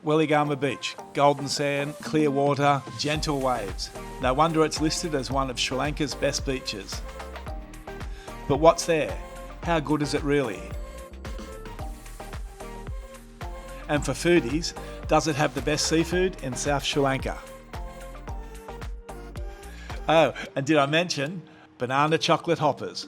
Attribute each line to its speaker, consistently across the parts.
Speaker 1: Weligama Beach, golden sand, clear water, gentle waves. No wonder it's listed as one of Sri Lanka's best beaches. But what's there? How good is it really? And for foodies, does it have the best seafood in South Sri Lanka? Oh, and did I mention banana chocolate hoppers?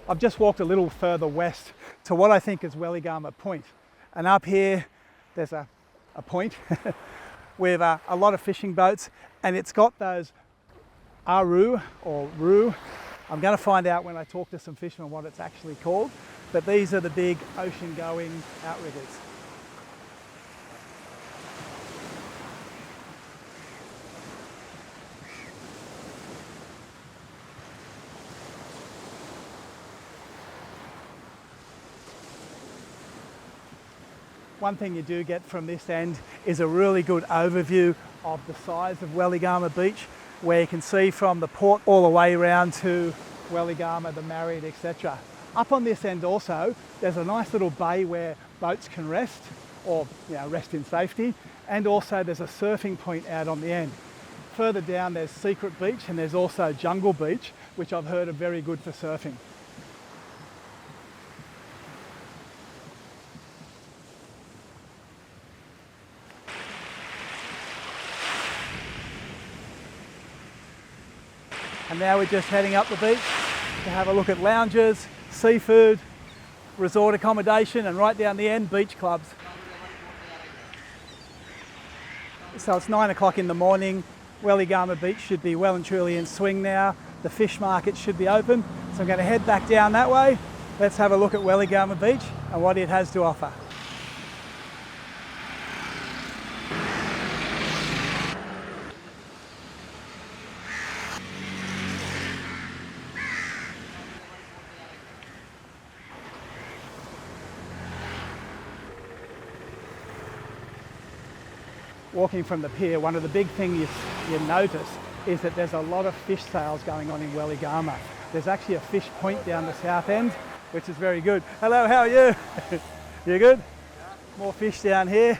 Speaker 2: I've just walked a little further west to what I think is Weligama Point. And up here, there's a point with a lot of fishing boats, and it's got those aru or roo. I'm going to find out when I talk to some fishermen what it's actually called, but these are the big ocean-going outriggers. One thing you do get from this end is a really good overview of the size of Weligama Beach, where you can see from the port all the way around to Weligama, the Marriott, etc. Up on this end also, there's a nice little bay where boats can rest, or rest in safety, and also there's a surfing point out on the end. Further down there's Secret Beach, and there's also Jungle Beach, which I've heard are very good for surfing. And now we're just heading up the beach to have a look at lounges, seafood, resort accommodation, and right down the end, beach clubs. So it's 9 o'clock in the morning. Weligama Beach should be well and truly in swing now. The fish market should be open. So I'm going to head back down that way. Let's have a look at Weligama Beach and what it has to offer. Walking from the pier, one of the big things you notice is that there's a lot of fish sales going on in Weligama. There's actually a fish point down the south end, which is very good. Hello, how are you? You good? More fish down here.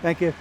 Speaker 2: Thank you.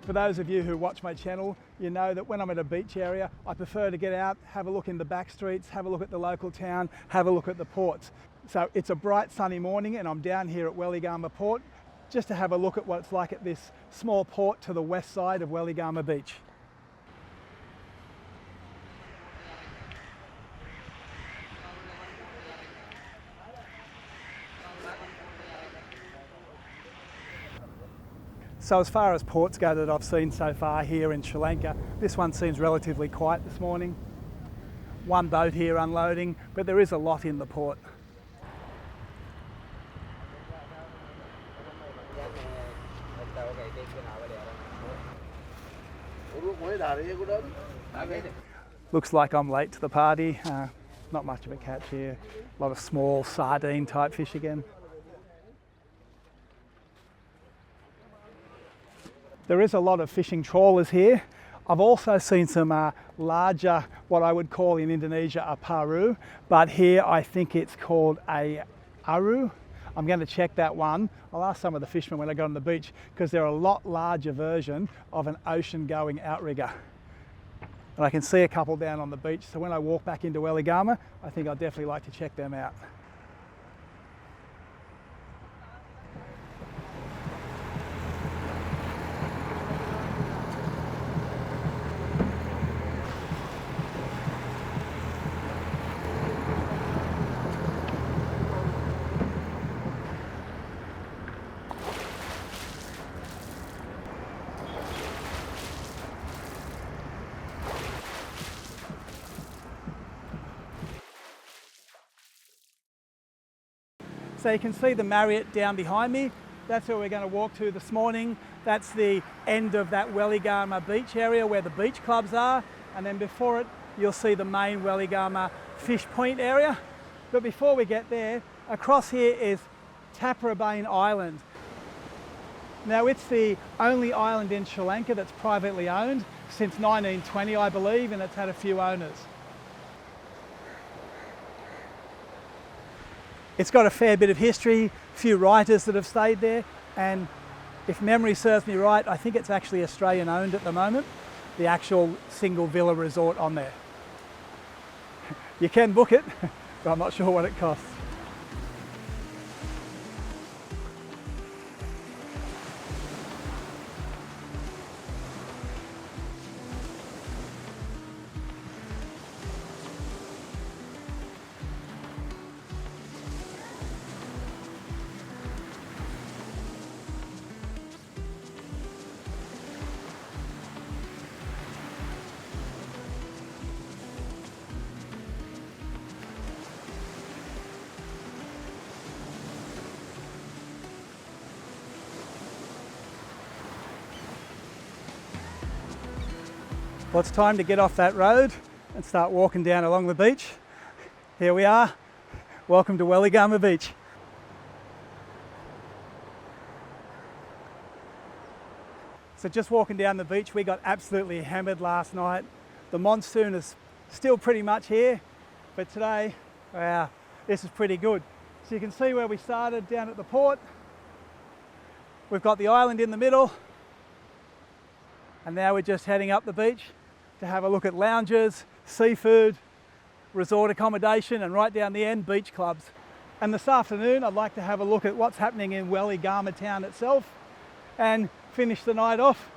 Speaker 2: For those of you who watch my channel, you know that when I'm at a beach area, I prefer to get out, have a look in the back streets, have a look at the local town, have a look at the ports. So it's a bright sunny morning and I'm down here at Weligama Port just to have a look at what it's like at this small port to the west side of Weligama Beach. So as far as ports go that I've seen so far here in Sri Lanka, this one seems relatively quiet this morning. One boat here unloading, but there is a lot in the port. Looks like I'm late to the party. Not much of a catch here. A lot of small sardine type fish again. There is a lot of fishing trawlers here. I've also seen some larger, what I would call in Indonesia a paru, but here I think it's called a aru. I'm going to check that one. I'll ask some of the fishermen when I go on the beach because they're a lot larger version of an ocean-going outrigger. And I can see a couple down on the beach, so when I walk back into Weligama, I think I'd definitely like to check them out. So you can see the Marriott down behind me. That's where we're going to walk to this morning. That's the end of that Weligama Beach area where the beach clubs are. And then before it, you'll see the main Weligama Fish Point area. But before we get there, across here is Taprobane Island. Now it's the only island in Sri Lanka that's privately owned since 1920, I believe, and it's had a few owners. It's got a fair bit of history, a few writers that have stayed there, and if memory serves me right, I think it's actually Australian owned at the moment, the actual single villa resort on there. You can book it, but I'm not sure what it costs. Well, it's time to get off that road and start walking down along the beach. Here we are. Welcome to Weligama Beach. So just walking down the beach, we got absolutely hammered last night. The monsoon is still pretty much here, but today, wow, this is pretty good. So you can see where we started down at the port. We've got the island in the middle, and now we're just heading up the beach to have a look at lounges, seafood, resort accommodation, and right down the end, beach clubs. And this afternoon, I'd like to have a look at what's happening in Weligama town itself and finish the night off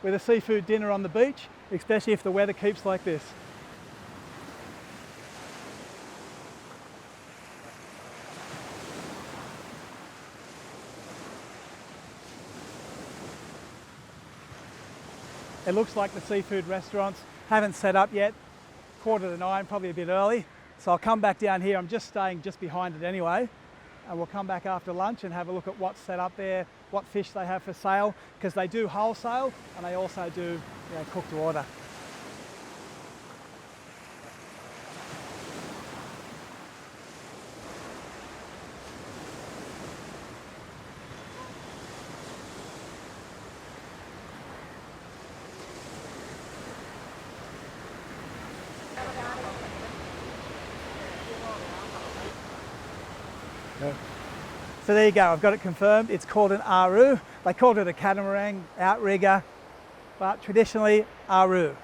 Speaker 2: with a seafood dinner on the beach, especially if the weather keeps like this. It looks like the seafood restaurants haven't set up yet. 8:45, probably a bit early. So I'll come back down here. I'm just staying just behind it anyway. And we'll come back after lunch and have a look at what's set up there, what fish they have for sale, because they do wholesale and they also do cook to order. So there you go, I've got it confirmed. It's called an aru. They called it a catamaran, outrigger, but traditionally aru.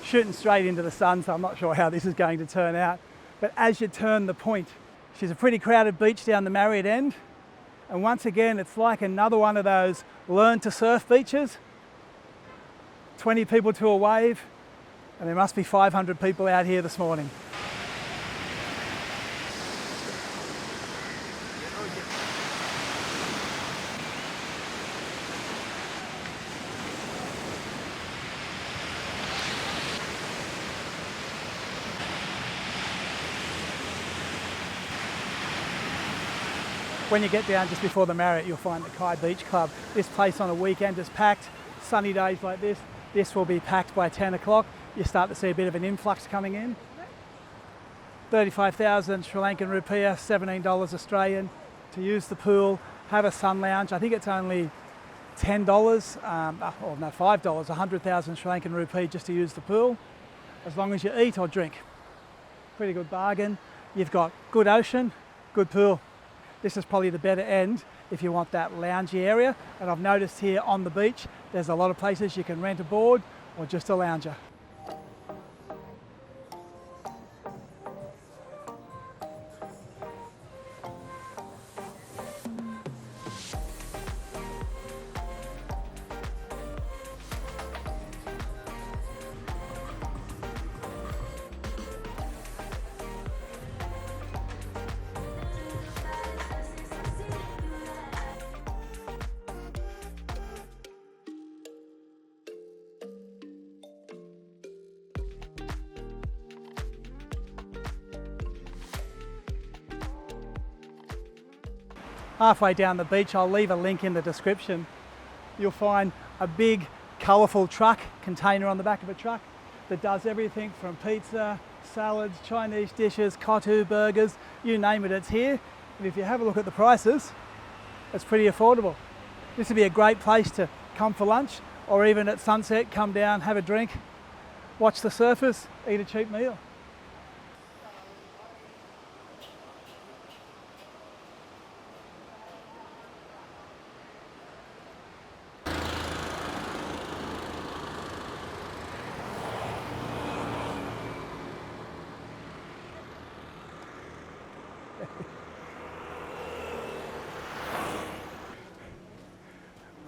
Speaker 2: Shooting straight into the sun, so I'm not sure how this is going to turn out. But as you turn the point, she's a pretty crowded beach down the Marriott end. And once again, it's like another one of those learn to surf beaches. 20 people to a wave, and there must be 500 people out here this morning. When you get down just before the Marriott, you'll find the Kai Beach Club. This place on a weekend is packed. Sunny days like this will be packed by 10 o'clock. You start to see a bit of an influx coming in. 35,000 Sri Lankan rupiah, $17 Australian to use the pool, have a sun lounge. I think it's only $10, or no, $5, 100,000 Sri Lankan rupee just to use the pool, as long as you eat or drink. Pretty good bargain. You've got good ocean, good pool. This is probably the better end if you want that loungy area. And I've noticed here on the beach, there's a lot of places you can rent a board or just a lounger. halfway down the beach, I'll leave a link in the description, you'll find a big colourful truck, container on the back of a truck, that does everything from pizza, salads, Chinese dishes, kotu, burgers, you name it, it's here. And if you have a look at the prices, it's pretty affordable. This would be a great place to come for lunch, or even at sunset, come down, have a drink, watch the surfers, eat a cheap meal.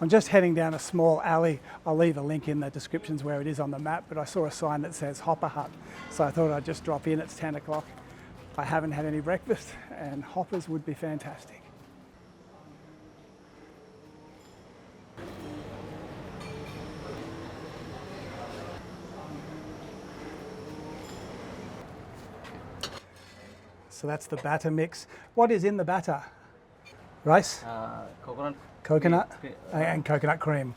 Speaker 2: I'm just heading down a small alley. I'll leave a link in the descriptions where it is on the map, but I saw a sign that says Hopper Hut, so I thought I'd just drop in. It's 10 o'clock. I haven't had any breakfast, and hoppers would be fantastic. So that's the batter mix. What is in the batter? Rice? Coconut and coconut cream.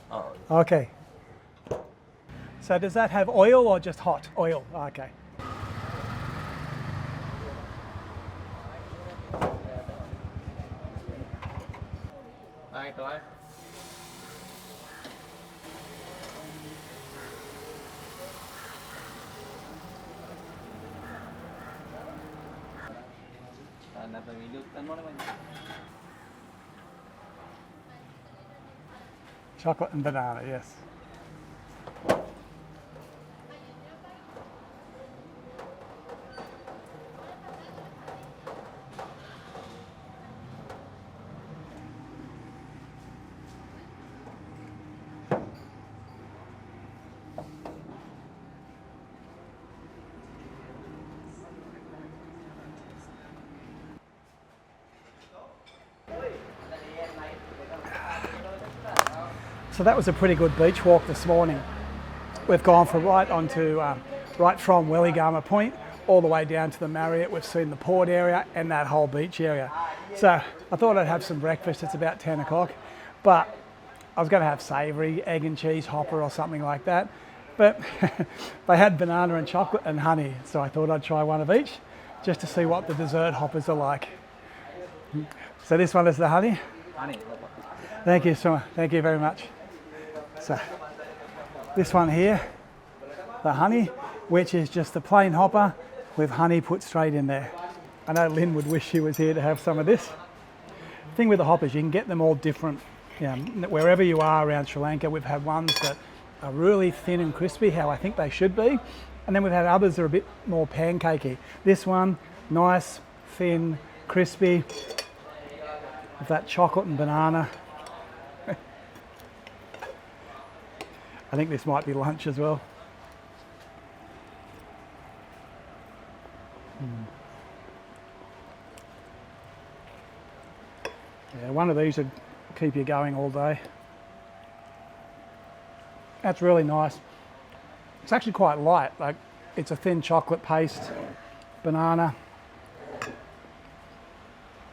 Speaker 2: Okay. So does that have oil or just hot oil? Okay. Chocolate and banana, yes. So that was a pretty good beach walk this morning. We've gone from right from Weligama Point all the way down to the Marriott. We've seen the port area and that whole beach area. So I thought I'd have some breakfast. It's about 10 o'clock, but I was going to have savoury, egg and cheese hopper or something like that. But they had banana and chocolate and honey, so I thought I'd try one of each just to see what the dessert hoppers are like. So this one is the honey. Thank you so much. Thank you very much. So this one here, the honey, which is just a plain hopper with honey put straight in there. I know Lynn would wish she was here to have some of this. The thing with the hoppers, you can get them all different. Wherever you are around Sri Lanka, we've had ones that are really thin and crispy, how I think they should be. And then we've had others that are a bit more pancakey. This one, nice, thin, crispy, with that chocolate and banana. I think this might be lunch as well. Yeah, one of these would keep you going all day. That's really nice. It's actually quite light, like it's a thin chocolate paste, banana,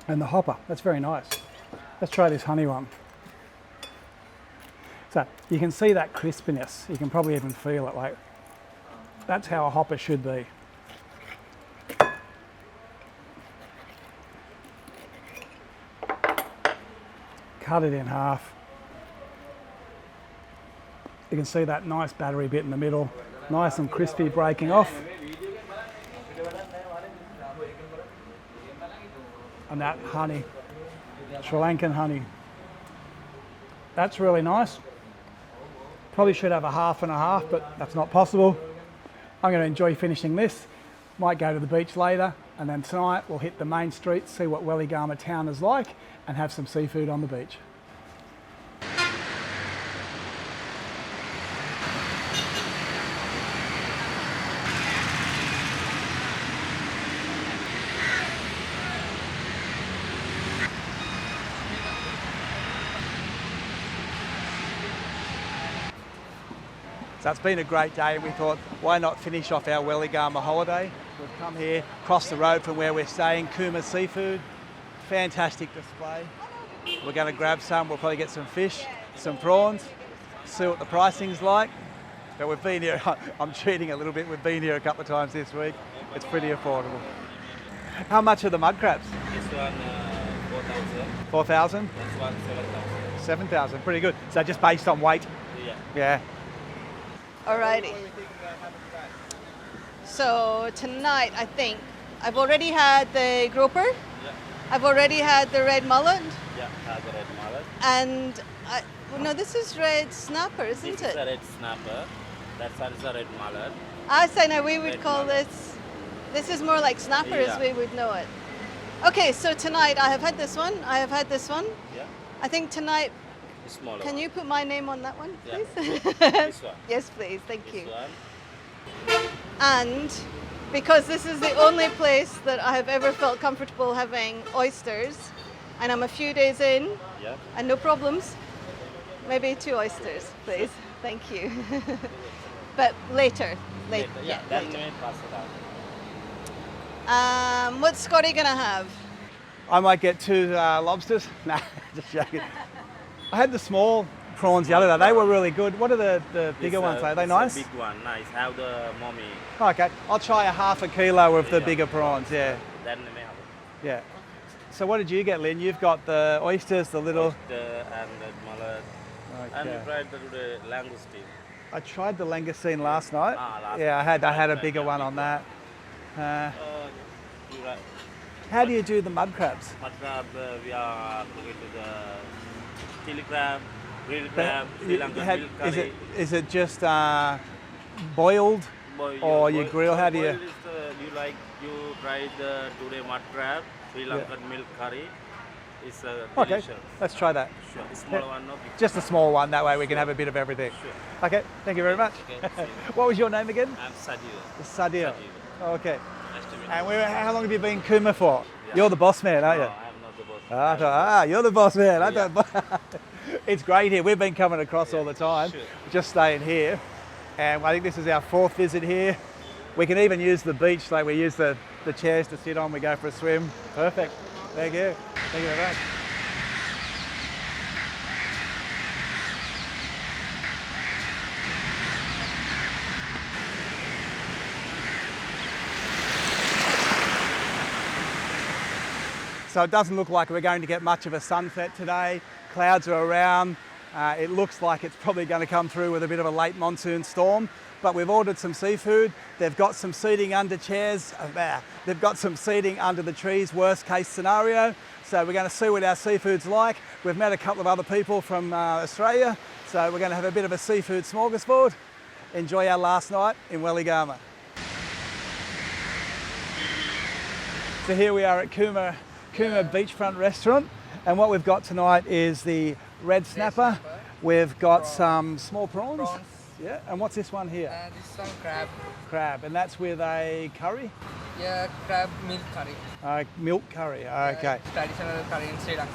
Speaker 2: and the hopper. That's very nice. Let's try this honey one. So you can see that crispiness. You can probably even feel it. Like that's how a hopper should be. Cut it in half. You can see that nice battery bit in the middle, nice and crispy, breaking off. And that honey, Sri Lankan honey. That's really nice. Probably should have a half and a half, but that's not possible. I'm going to enjoy finishing this. Might go to the beach later, and then tonight we'll hit the main street, see what Weligama town is like, and have some seafood on the beach. So it's been a great day, and we thought, why not finish off our Weligama holiday? We've come here, across the road from where we're staying, Kuma Seafood. Fantastic display. We're going to grab some. We'll probably get some fish, some prawns, see what the pricing's like. But we've been here, I'm cheating a little bit, we've been here a couple of times this week. It's pretty affordable. How much are the mud crabs?
Speaker 3: This one 4,000.
Speaker 2: 4,000?
Speaker 3: This one 7,000.
Speaker 2: 7,000, pretty good. So just based on weight?
Speaker 3: Yeah.
Speaker 2: Yeah.
Speaker 4: Alrighty. So tonight, I think I've already had the grouper.
Speaker 3: Yeah.
Speaker 4: I've already had the red mullet,
Speaker 3: Yeah, has a red mullet.
Speaker 4: and no, this is red snapper, isn't
Speaker 3: This
Speaker 4: it?
Speaker 3: is a red snapper. That one is a red mullet.
Speaker 4: I say now we would
Speaker 3: Red
Speaker 4: call
Speaker 3: mullet.
Speaker 4: this. This is more like snapper as
Speaker 3: Yeah.
Speaker 4: we would know it. Okay, so tonight I have had this one. I have had this one.
Speaker 3: Yeah.
Speaker 4: I think tonight.
Speaker 3: Smaller
Speaker 4: Can
Speaker 3: one.
Speaker 4: you put my name on that one,
Speaker 3: Yeah.
Speaker 4: please?
Speaker 3: This one.
Speaker 4: Yes, please. Thank you.
Speaker 3: This one.
Speaker 4: And because this is the only place that I have ever felt comfortable having oysters, and I'm a few days in
Speaker 3: Yeah.
Speaker 4: and no problems, maybe 2 oysters, please. Thank you. But later.
Speaker 3: Yeah. Then we pass it out.
Speaker 4: What's Scotty gonna have?
Speaker 2: I might get 2 lobsters. Nah, just joking. I had the small prawns the other day. They were really good. What are the bigger ones? Are they
Speaker 3: It's
Speaker 2: nice?
Speaker 3: a big one. Nice. Have the mommy.
Speaker 2: Okay, I'll try a half a kilo of the
Speaker 3: Yeah.
Speaker 2: bigger prawns, yeah.
Speaker 3: Then we have it.
Speaker 2: Yeah. So what did you get, Lynn? You've got the oysters, the little...
Speaker 3: And the mullet. And we
Speaker 2: Okay.
Speaker 3: tried the langoustine.
Speaker 2: I tried the langoustine last night.
Speaker 3: Last
Speaker 2: Yeah, I had a
Speaker 3: night,
Speaker 2: bigger
Speaker 3: yeah,
Speaker 2: one
Speaker 3: big
Speaker 2: on that.
Speaker 3: You're right.
Speaker 2: How do you do the mud crabs?
Speaker 3: Mud crab, we are cooking to the chili crab, grilled
Speaker 2: But
Speaker 3: crab, Sri
Speaker 2: you
Speaker 3: Lankan
Speaker 2: had-
Speaker 3: milk
Speaker 2: is
Speaker 3: curry.
Speaker 2: it just boiled? or you grill? How do you-
Speaker 3: boiled is you try the today mud crab, Sri Lankan milk curry. It's
Speaker 2: Okay,
Speaker 3: delicious.
Speaker 2: let's try that.
Speaker 3: Sure. Smaller one, no big.
Speaker 2: Just a small one, that way we can have a bit of everything.
Speaker 3: Sure.
Speaker 2: Okay, thank you very much.
Speaker 3: Okay, see you.
Speaker 2: What was your name again?
Speaker 3: I'm Sadir.
Speaker 2: Sadir. Okay.
Speaker 3: Nice to meet you.
Speaker 2: And how long have you been Kuma for?
Speaker 3: Yeah.
Speaker 2: You're the boss man, aren't
Speaker 3: No,
Speaker 2: you?
Speaker 3: I'm not the boss.
Speaker 2: You're the boss man. I
Speaker 3: Yeah.
Speaker 2: don't- It's great here. We've been coming across all the time.
Speaker 3: Sure.
Speaker 2: Just staying here. And I think this is our 4th visit here. We can even use the beach, like we use the chairs to sit on. We go for a swim. Perfect. Thank you. Thank you very much. So it doesn't look like we're going to get much of a sunset today. Clouds are around. It looks like it's probably going to come through with a bit of a late monsoon storm, but we've ordered some seafood. They've got some seating under chairs. They've got some seating under the trees, worst case scenario. So we're going to see what our seafood's like. We've met a couple of other people from Australia, so we're going to have a bit of a seafood smorgasbord. Enjoy our last night in Weligama. So here we are at Kuma Beachfront Restaurant, and what we've got tonight is the red snapper. We've got some small prawns. Yeah, and what's this one here?
Speaker 5: This one crab.
Speaker 2: Crab, and that's with a curry?
Speaker 5: Yeah, crab milk curry.
Speaker 2: Milk curry, okay.
Speaker 5: It's traditional curry in Sri Lanka.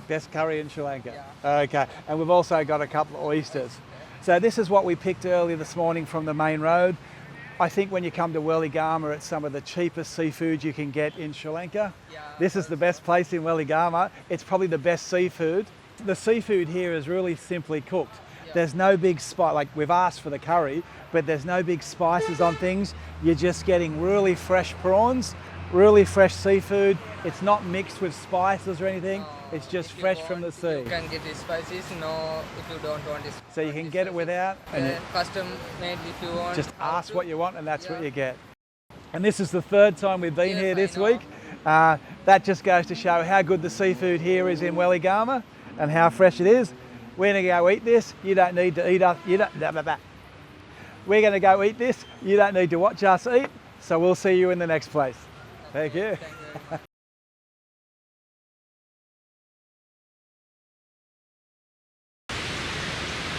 Speaker 2: Best curry in Sri Lanka. Okay, and we've also got a couple of oysters. So this is what we picked earlier this morning from the main road. I think when you come to Weligama, it's some of the cheapest seafood you can get in Sri Lanka.
Speaker 5: Yeah.
Speaker 2: This is the best place in Weligama. It's probably the best seafood. The seafood here is really simply cooked.
Speaker 5: Yeah.
Speaker 2: There's no big spice, like we've asked for the curry, but there's no big spices on things. You're just getting really fresh prawns, really fresh seafood. It's not mixed with spices or anything. It's just
Speaker 5: If you
Speaker 2: fresh from
Speaker 5: want,
Speaker 2: the sea.
Speaker 5: You can get the spices. No, if you don't want it.
Speaker 2: So you can get it without, and you
Speaker 5: Custom made if you want.
Speaker 2: just ask what you want, and that's what
Speaker 5: Yeah.
Speaker 2: you get. And this is the 3rd time we've been
Speaker 5: Yes,
Speaker 2: here
Speaker 5: I
Speaker 2: this
Speaker 5: know.
Speaker 2: week. That just goes to show how good the seafood here is in Weligama and how fresh it is. We're going to go eat this. You don't need to eat us. We're going to go eat this. You don't need to watch us eat. So we'll see you in the next place. Thank you.
Speaker 5: Thank you.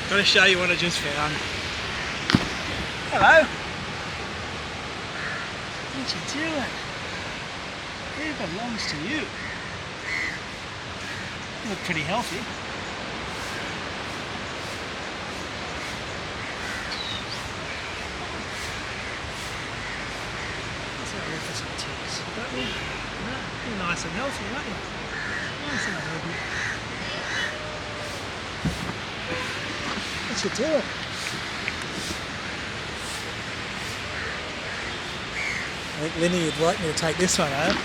Speaker 2: Got to show you what I just found. Hello. What you doing? It belongs to you. You look pretty healthy. Let's have a look for some tips. You're nice and healthy, aren't you? Nice and healthy. beat you to it. I think Linny would like me to take this one home.